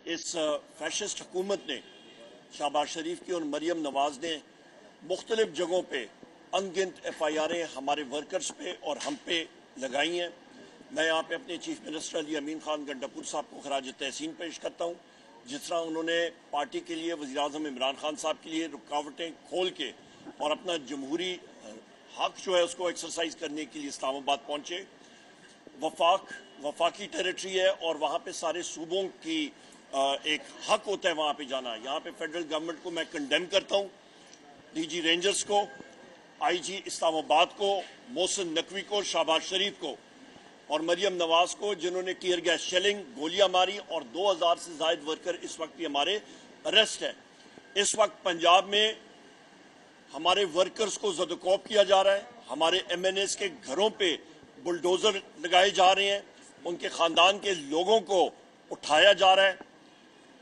इस फैशिस्ट हुकूमत ने शहबाज शरीफ की और मरियम नवाज ने मुख्तलिफ जगहों पे अनगिनत FIR'ें हमारे वर्कर्स पे और हम पे लगाई हैं। मैं यहाँ पे अपने चीफ मिनिस्टर अली अमीन खान गंडापुर साहब को खराज तहसीन पेश करता हूँ। जिस तरह उन्होंने पार्टी के लिए वज़ीर आज़म इमरान खान साहब के लिए रुकावटें खोल के और अपना जमहूरी हक जो है उसको एक्सरसाइज करने के लिए इस्लामाबाद पहुँचे। वफाकी टेरिटरी है और वहाँ पे सारे सूबों की एक हक होता है वहाँ पे जाना। यहाँ पे फेडरल गवर्नमेंट को मैं कंडेम करता हूँ, DG रेंजर्स को, IG इस्लामाबाद को, मोहसिन नकवी को, शहबाज शरीफ को और मरियम नवाज को, जिन्होंने टीयर गैस शेलिंग, गोलियां मारी और 2000 से ज्यादा वर्कर इस वक्त भी हमारे अरेस्ट हैं। इस वक्त पंजाब में हमारे वर्कर्स को ज़दकोब किया जा रहा है। हमारे MNAs के घरों पे बुलडोजर लगाए जा रहे हैं, उनके खानदान के लोगों को उठाया जा रहा है।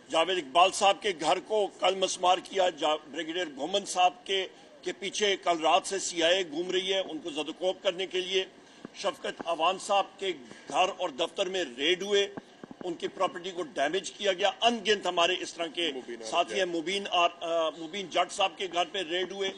जावेद इकबाल साहब के घर को कल मसमार किया। ब्रिगेडियर घुमन साहब के पीछे कल रात से CIA घूम रही है उनको ज़दकोब करने के लिए। शफकत अवान साहब के घर और दफ्तर में रेड हुए, उनकी प्रॉपर्टी को डैमेज किया गया। अनगिनत हमारे इस तरह के साथी हैं। मुबीन जट साहब के घर पे रेड हुए।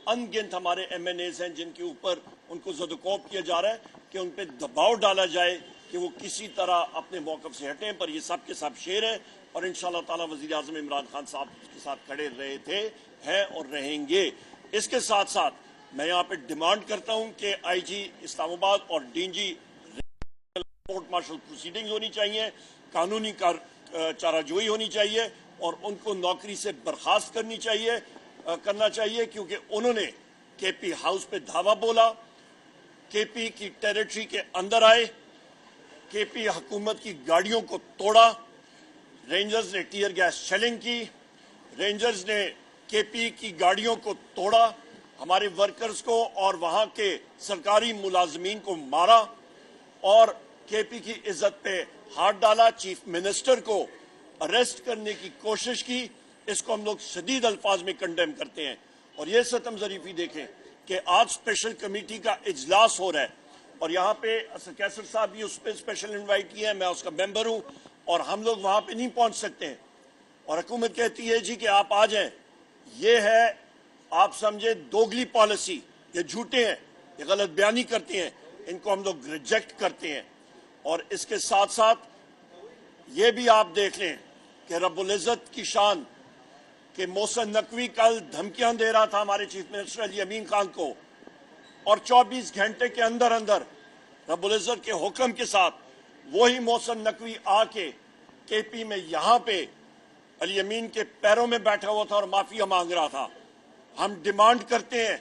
अनगिनत हमारे MNAs हैं जिनके ऊपर उनको ज़दकोब किया जा रहा है कि उन पर दबाव डाला जाए कि वो किसी तरह अपने मौक़िफ़ से हटें। पर ये सब के सब शेर हैं और इंशाअल्लाह ताला वज़ीर आज़म इमरान खान साहब के साथ खड़े रहे थे, हैं और रहेंगे। इसके साथ साथ मैं यहाँ पे डिमांड करता हूँ कि IG इस्लामाबाद और DG कोर्ट मार्शल प्रोसीडिंग्स होनी चाहिए, कानूनी चाराजोई होनी चाहिए और उनको नौकरी से बर्खास्त करना चाहिए क्योंकि उन्होंने KP हाउस पे धावा बोला, KP की टेरिटरी के अंदर आए, KP हुकूमत की गाड़ियों को तोड़ा, रेंजर्स ने टीयर गैस शेलिंग की, रेंजर्स ने KP की गाड़ियों को तोड़ा, हमारे वर्कर्स को और वहां के सरकारी मुलाजमीन को मारा और KP की इज्जत पे हाथ डाला। चीफ मिनिस्टर को अरेस्ट करने की कोशिश की। इसको हम लोग शदीद अल्फाज में कंडेम करते हैं। और ये सतम ज़रीफी देखें कि आज स्पेशल कमेटी का इजलास हो रहा है और यहाँ पे कैसर साहब भी उस पर स्पेशल इन्वाइट किया है, मैं उसका मेंबर हूँ और हम लोग वहां पे नहीं पहुंच सकते हैं और हुकूमत कहती है जी कि आप आ जाएं। ये है, आप समझे, दोगली पॉलिसी। ये झूठे हैं, ये गलत बयानी करते हैं, इनको हम लोग रिजेक्ट करते हैं। और इसके साथ साथ ये भी आप देख लें कि रब्बुल इज़्ज़त की शान कि मोहसिन नकवी कल धमकियां दे रहा था हमारे चीफ मिनिस्टर अली अमीन खान को और 24 घंटे के अंदर अंदर रब्बुल इज़्ज़त के हुक्म के साथ वही मोहसिन नकवी आके KP में यहाँ पे अली अमीन के पैरों में बैठा हुआ था और माफिया मांग रहा था। हम डिमांड करते हैं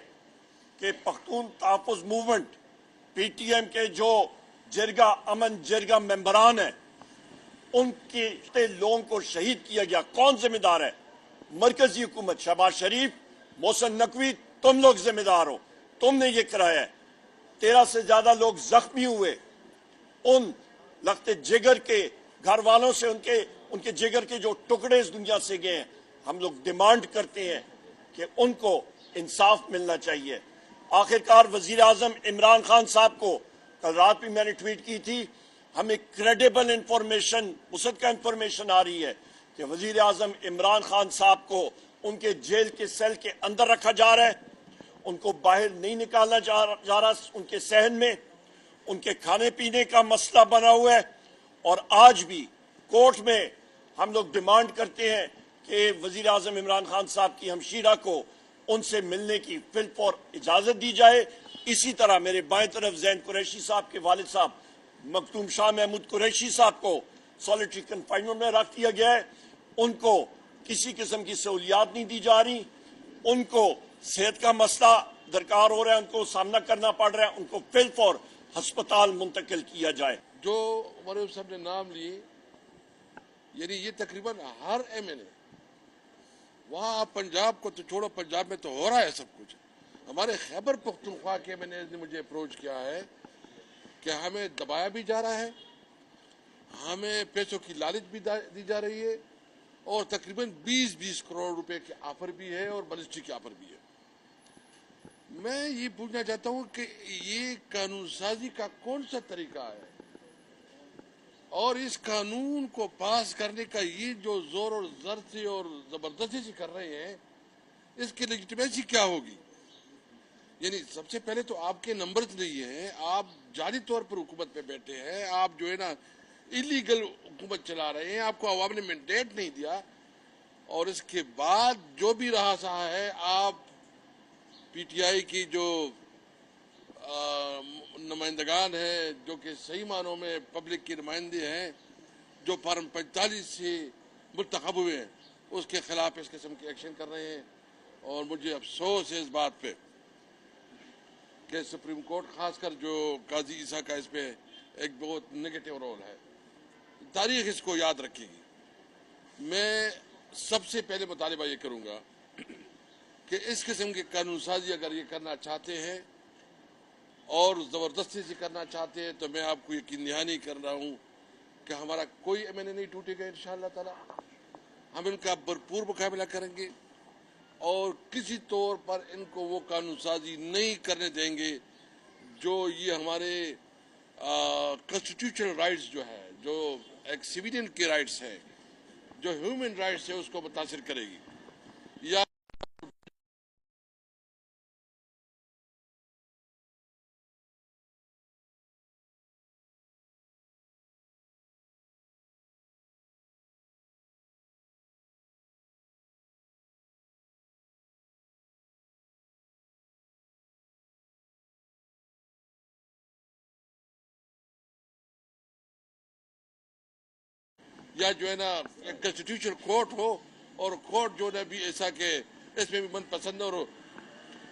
कि पख्तून तहफ़्फ़ुज़ मूवमेंट PTM के जो जिरगा अमन जिरगा मेंबरान हैं उनके लोगों को शहीद किया गया, कौन जिम्मेदार है? मरकजी हुकूमत, शहबाज शरीफ, मोहसिन नकवी, तुम लोग जिम्मेदार हो, तुमने ये कराया है। 13 से ज्यादा लोग जख्मी हुए, उन लखते जिगर के घर वालों से उनके जिगर के जो टुकड़े इस दुनिया से गए हैं। हम लोग डिमांड करते हैं कि उनको इंसाफ मिलना चाहिए। आखिरकार वजीर आजम इमरान खान साहब को कल रात भी मैंने ट्वीट की थी, हमें क्रेडिबल इंफॉर्मेशन, मुसद्दक़ा इंफॉर्मेशन आ रही है कि वजीर आजम इमरान खान साहब को उनके जेल के सेल के अंदर रखा जा रहा है, उनको बाहर नहीं निकालना जा रहा। उनके सहन में उनके खाने पीने का मसला बना हुआ है और आज भी कोर्ट में हम लोग डिमांड करते हैं कि वजीर आजम इमरान खान साहब की हमशीरा को उनसे मिलने की फिलफौर इजाजत दी जाए। इसी तरह मेरे बाएं तरफ ज़ैन कुरैशी साहब के वालिद साहब मखदूम शाह महमूद कुरैशी साहब को सॉलिटरी कन्फाइनमेंट में रख दिया गया है। उनको किसी किस्म की सहूलियात नहीं दी जा रही, उनको सेहत का मसला दरकार हो रहा है, उनको सामना करना पड़ रहा है, उनको फिलफौर हस्पताल मुंतकिल किया जाए। जो मरियम साहब ने नाम लिए, यानी ये तकरीबन हर MNA, वहाँ आप पंजाब को तो छोड़ो, पंजाब में तो हो रहा है सब कुछ। हमारे खैबर पख्तूनख्वा के MNA ने मुझे अप्रोच किया है कि हमें दबाया भी जा रहा है, हमें पैसों की लालच भी दी जा रही है और तकरीबन 20-20 करोड़ रुपए के ऑफर भी है और बलिस्टी के ऑफर भी है। मैं ये पूछना चाहता हूँ कि ये कानून साजी का कौन सा तरीका है اور اس قانون کو پاس کرنے کا یہ جو زور اور زر اور زبردستی سے کر رہے ہیں، اس کی لیجیٹمیسی کیا ہوگی؟ یعنی سب سے پہلے تو آپ کے نمبرز نہیں ہیں، آپ جعلی طور پر حکومت پہ بیٹھے ہیں، آپ جو ہے نا ایلیگل حکومت چلا رہے ہیں، آپ کو عوام نے مینڈیٹ نہیں دیا، اور اس کے بعد جو بھی رہا سہا ہے، آپ پی ٹی آئی کی جو نمائندگان ہیں جو کہ صحیح معنوں میں پبلک کی نمائندے ہیں، جو فارم 45 سے منتخب ہوئے ہیں، اس کے خلاف اس قسم کے ایکشن کر رہے ہیں. اور مجھے افسوس ہے اس بات پہ کہ سپریم کورٹ خاص کر جو قاضی عیسیٰ کا اس پہ ایک بہت نگیٹو رول ہے. تاریخ اس کو یاد رکھے گی. میں سب سے پہلے مطالبہ یہ کروں گا کہ اس قسم کی قانون سازی اگر یہ کرنا چاہتے ہیں اور زبردستی سے کرنا چاہتے ہیں تو میں آپ کو یقین دہانی کر رہا ہوں کہ ہمارا کوئی ایم این اے نہیں ٹوٹے گا انشاءاللہ تعالی. ہم ان کا بھرپور مقابلہ کریں گے اور کسی طور پر ان کو وہ قانون سازی نہیں کرنے دیں گے جو یہ ہمارے کانسٹیٹیوشنل رائٹس جو ہے، جو ایک سویلین کے رائٹس ہیں، جو ہیومن رائٹس ہے، اس کو متاثر کرے گی. یا جو ہے نا ایک کانسٹیٹیوشنل کورٹ ہو، اور کورٹ جو ہے بھی ایسا کہ اس میں بھی من پسند اور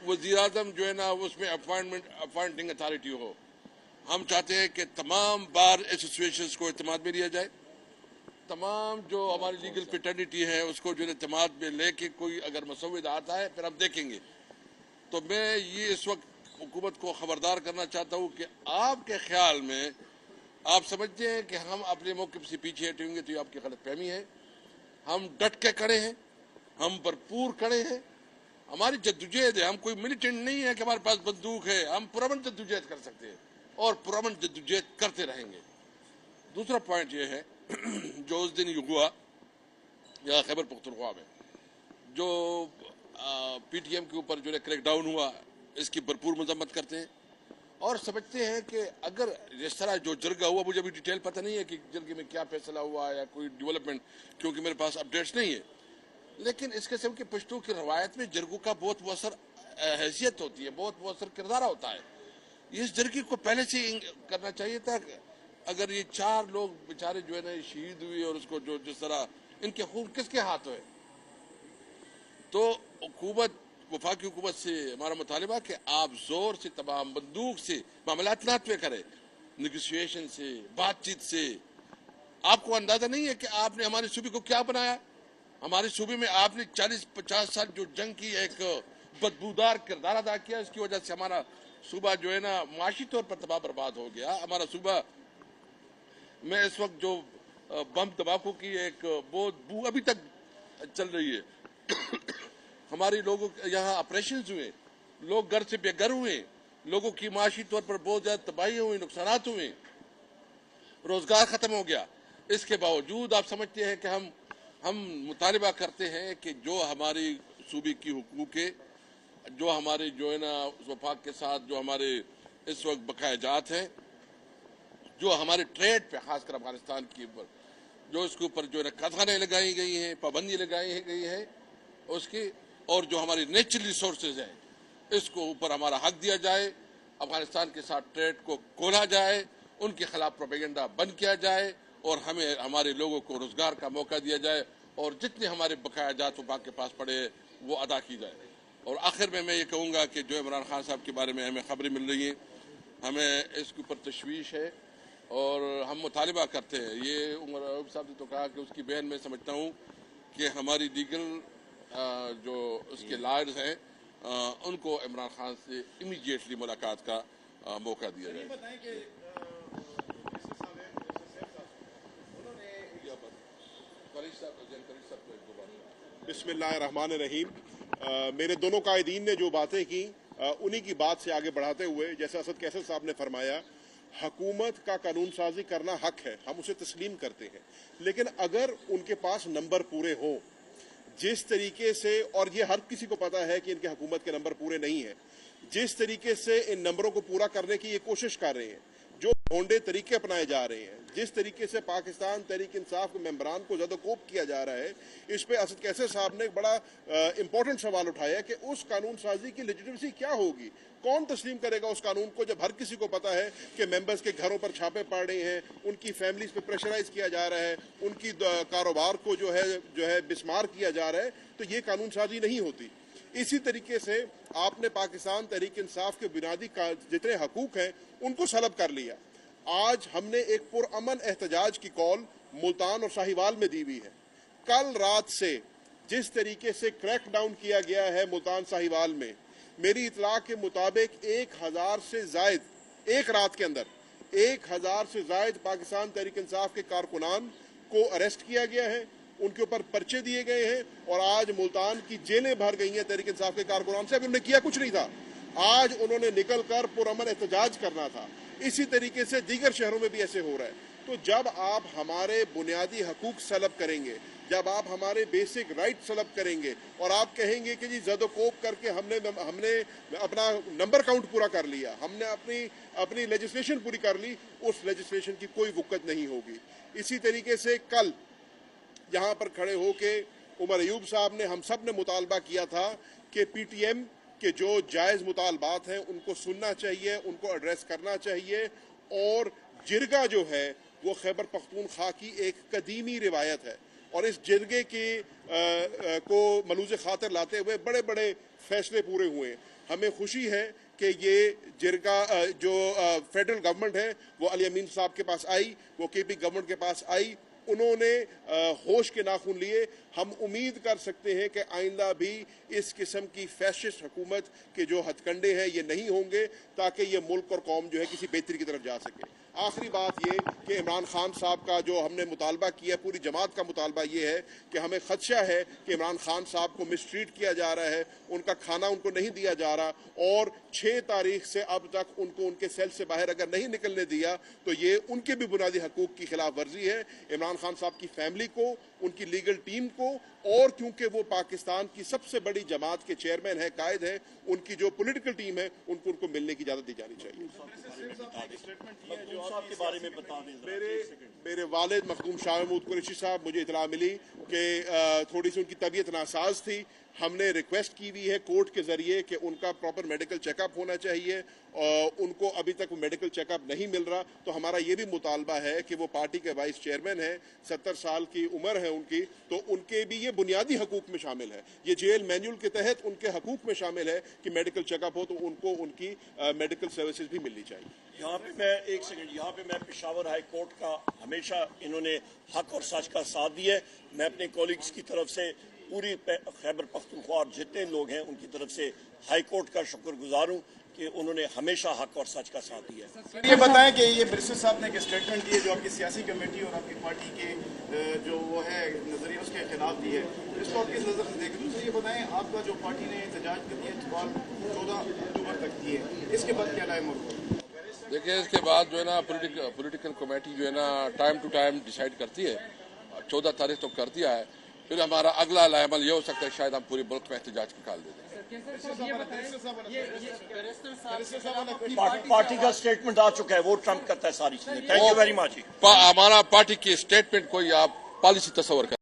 وزیر اعظم جو ہے نا اس میں اپوائنٹنگ اتھارٹی ہو. ہم چاہتے ہیں کہ تمام بار ایسوسیشنز کو اعتماد میں لیا جائے، تمام جو ہماری لیگل فیٹرنیٹی ہے اس کو جو اعتماد میں لے کے کوئی اگر مسودہ آتا ہے پھر ہم دیکھیں گے. تو میں یہ اس وقت حکومت کو خبردار کرنا چاہتا ہوں کہ آپ کے خیال میں آپ سمجھتے ہیں کہ ہم اپنے موقف سے پیچھے ہٹیں گے تو یہ آپ کی غلط فہمی ہے. ہم ڈٹ کے کھڑے ہیں، ہم بھرپور کھڑے ہیں. ہماری جدوجہد ہے، ہم کوئی ملیٹنٹ نہیں ہے کہ ہمارے پاس بندوق ہے. ہم پرامن جدوجہد کر سکتے ہیں اور پرامن جدوجہد کرتے رہیں گے. دوسرا پوائنٹ یہ ہے جو اس دن یہ ہوا یا خیبر پختونخوا میں جو پی ٹی ایم کے اوپر جو کریک ڈاؤن ہوا، اس کی بھرپور مذمت کرتے ہیں اور سمجھتے ہیں کہ اگر اس طرح جو جرگہ ہوا، مجھے ابھی ڈیٹیل پتہ نہیں ہے کہ جرگے میں کیا فیصلہ ہوا یا کوئی ڈیولپمنٹ، کیونکہ میرے پاس اپڈیٹس نہیں ہے، لیکن اس قسم کی پشتو کی روایت میں جرگوں کا بہت مؤثر حیثیت ہوتی ہے، بہت مؤثر کردار ہوتا ہے. اس جرگے کو پہلے سے کرنا چاہیے تھا. اگر یہ 4 لوگ بیچارے جو ہے نا شہید ہوئے اور اس کو جو جس طرح ان کے خون کس کے ہاتھ ہوئے، تو وفاقی حکومت سے ہمارا مطالبہ کہ آپ زور سے تمام بندوق سے معاملات نہ پہ کریں، نیگوسیشن سے، بات چیت سے. آپ کو اندازہ نہیں ہے کہ آپ نے ہمارے صوبے کو کیا بنایا. ہمارے صوبے میں آپ نے 40-50 سال جو جنگ کی ایک بدبودار کردار ادا کیا، اس کی وجہ سے ہمارا صوبہ جو ہے نا معاشی طور پر تباہ برباد ہو گیا. ہمارا صوبہ میں اس وقت جو بم دھماکوں کی ایک بہت بو ابھی تک چل رہی ہے. ہمارے لوگوں یہاں آپریشنز ہوئے، لوگ گھر سے بے گھر ہوئے، لوگوں کی معاشی طور پر بہت زیادہ تباہی ہوئی، نقصانات ہوئے، روزگار ختم ہو گیا. اس کے باوجود آپ سمجھتے ہیں کہ ہم مطالبہ کرتے ہیں کہ جو ہماری صوبے کی حقوق ہے، جو ہمارے جو ہے نا وفاق کے ساتھ جو ہمارے اس وقت بقایا جات ہیں، جو ہمارے ٹریڈ پہ خاص کر افغانستان کے اوپر جو اس کے اوپر جو ہے نا قطعے لگائی گئی ہیں، پابندی لگائی گئی ہے اس کی، اور جو ہماری نیچرل ریسورسز ہیں اس کو اوپر ہمارا حق دیا جائے. افغانستان کے ساتھ ٹریڈ کو کھولا جائے، ان کے خلاف پروپیگنڈا بند کیا جائے اور ہمارے لوگوں کو روزگار کا موقع دیا جائے اور جتنے ہمارے بقایا جات وفاق کے پاس پڑے وہ ادا کی جائے. اور آخر میں یہ کہوں گا کہ جو عمران خان صاحب کے بارے میں ہمیں خبریں مل رہی ہیں، ہمیں اس کے اوپر تشویش ہے اور ہم مطالبہ کرتے ہیں. یہ عمر عیوب صاحب نے تو کہا کہ اس کی بہن میں سمجھتا ہوں کہ ہماری لیگل جو اس کے لائرز ہیں ان کو عمران خان سے امیڈیٹلی ملاقات کا موقع دیا جائے. بسم اللہ الرحمن الرحیم. میرے دونوں قائدین نے جو باتیں کی انہی کی بات سے آگے بڑھاتے ہوئے جیسے اسد کیسر صاحب نے فرمایا हुकूमत का कानून साजी करना हक है, हम उसे तस्लीम करते हैं, लेकिन अगर उनके पास नंबर पूरे हों, जिस तरीके से, और ये हर किसी को पता है कि इनके हुकूमत के नंबर पूरे नहीं हैं, जिस तरीके से इन नंबरों को पूरा करने की ये कोशिश कर रहे हैं, जो ढोंडे तरीके अपनाए जा रहे हैं, जिस तरीके से पाकिस्तान तहरीक इंसाफ के मेंबरान को ज़दोकोब किया जा रहा है, इस पे असद कैसर साहब ने एक बड़ा इंपॉर्टेंट सवाल उठाया कि उस कानून साजी की लेजिटिमेसी क्या होगी, कौन तस्लीम करेगा उस कानून को, जब हर किसी को पता है कि मेंबर्स के घरों पर छापे पड़ रहे हैं, उनकी फैमिलीज पे प्रेशराइज किया जा रहा है, उनकी कारोबार को जो है बिस्मार किया जा रहा है, तो ये कानून साजी नहीं होती। इसी तरीके से आपने पाकिस्तान तहरीक इंसाफ के बुनियादी जितने हकूक हैं उनको सलब कर लिया। आज हमने एक पुरअमन एहतजाज की कॉल मुल्तान और साहिवाल में दी हुई है। कल रात से जिस तरीके से क्रैक डाउन किया गया है मुल्तान साहिवाल में, मेरी इतला के मुताबिक 1000 से जायद, एक रात के अंदर 1000 से जायद पाकिस्तान तहरीक इंसाफ के कारकुनान को अरेस्ट किया गया है, उनके ऊपर पर्चे दिए गए हैं, और आज मुल्तान की जेलें भर गई हैं तहरीक इंसाफ के कारकुनान से। अभी उन्होंने किया कुछ नहीं था, आज उन्होंने निकल कर पुरअमन एहतजाज करना था। इसी तरीके से दीगर शहरों में भी ऐसे हो रहा है। तो जब आप हमारे बुनियादी हकूक सलब करेंगे, जब आप हमारे बेसिक राइट सलब करेंगे, और आप कहेंगे कि जी ज़दोकोब करके हमने अपना नंबर काउंट पूरा कर लिया, हमने अपनी लेजिस्लेशन पूरी कर ली, उस लेजिस्लेशन की कोई वक़्त नहीं होगी। इसी तरीके से कल यहाँ पर खड़े होके उमर अयूब साहब ने, हम सब ने मुतालबा किया था कि PTM के जो जायज़ मुतालबात हैं उनको सुनना चाहिए, उनको एड्रेस करना चाहिए, और जिरगा जो है वो खैबर पख्तूनख्वा की एक कदीमी रिवायत है, और इस जिरगे को मलूज़ खातिर लाते हुए बड़े बड़े फैसले पूरे हुए। हमें खुशी है कि ये जिरगा जो फेडरल गवर्नमेंट है वो अली अमीन साहब के पास आई, वो KP गवर्नमेंट के पास आई, उन्होंने होश के नाखून लिए। हम उम्मीद कर सकते हैं कि आइंदा भी इस किस्म की फैशिस्ट हुकूमत के जो हथकंडे हैं ये नहीं होंगे, ताकि ये मुल्क और कौम जो है किसी बेहतरी की तरफ जा सके। आखिरी बात ये कि इमरान खान साहब का जो हमने मुतालबा किया, पूरी जमात का मुतालबा ये है कि हमें खदशा है कि इमरान खान साहब को मिसट्रीट किया जा रहा है, उनका खाना उनको नहीं दिया जा रहा, और 6 तारीख से अब तक उनको उनके सेल से बाहर अगर नहीं निकलने दिया तो ये उनके भी बुनियादी हकूक की खिलाफ वर्जी है। इमरान खान साहब की फैमिली को, उनकी लीगल टीम को, और क्योंकि वो पाकिस्तान की सबसे बड़ी जमात के चेयरमैन है, कायद है, उनकी जो पॉलिटिकल टीम है उनको मिलने की इजाजत दी जानी चाहिए। के बारे में बता दें। मेरे वालिद मखदूम शाह महमूद कुरैशी साहब, मुझे इतला मिली कि थोड़ी सी उनकी तबीयत नासाज थी। हमने रिक्वेस्ट की हुई है कोर्ट के ज़रिए कि उनका प्रॉपर मेडिकल चेकअप होना चाहिए, और उनको अभी तक मेडिकल चेकअप नहीं मिल रहा। तो हमारा ये भी मुतालबा है कि वो पार्टी के वाइस चेयरमैन हैं, 70 साल की उम्र है उनकी, तो उनके भी ये बुनियादी हकूक में शामिल है, ये जेल मैनुअल के तहत उनके हकूक में शामिल है कि मेडिकल चेकअप हो, तो उनको उनकी मेडिकल सर्विसेज भी मिलनी चाहिए। यहाँ पे मैं एक सेकंड, यहाँ पे मैं पेशावर हाई कोर्ट का हमेशा इन्होंने हक और सच का साथ दिया है। मैं अपने कॉलीग्स की तरफ से पूरी खैबर पख्तूनख्वा और जितने लोग हैं उनकी तरफ से हाई कोर्ट का शुक्रगुजार हूँ कि उन्होंने हमेशा हक और सच का साथ दिया है। ये बताएं कि ये ब्रिस्टल साहब ने एक स्टेटमेंट दी है जो आपकी सियासी कमेटी और आपकी पार्टी के जो वो है नजरिए उसके खिलाफ दी है, इसको आप किस नज़र से देख रहे हैं? ये बताएं, आपका जो पार्टी ने एहतजाज कर दिया 14 अक्टूबर तक की है, इसके बाद क्या लाए मुल्क? देखिए, इसके बाद जो है ना पॉलिटिकल कमेटी जो है ना टाइम टू टाइम डिसाइड करती है। 14 तारीख तो कर दिया है, फिर हमारा अगला लाएमल ये हो सकता है शायद हम पूरे मुल्क में एहतजाज निकाल देते हैं। पार्टी का स्टेटमेंट आ चुका है, वो ट्रम्प करता है सारी चीजें। Thank you very much. हमारा पार्टी की स्टेटमेंट कोई आप पॉलिसी तस्वर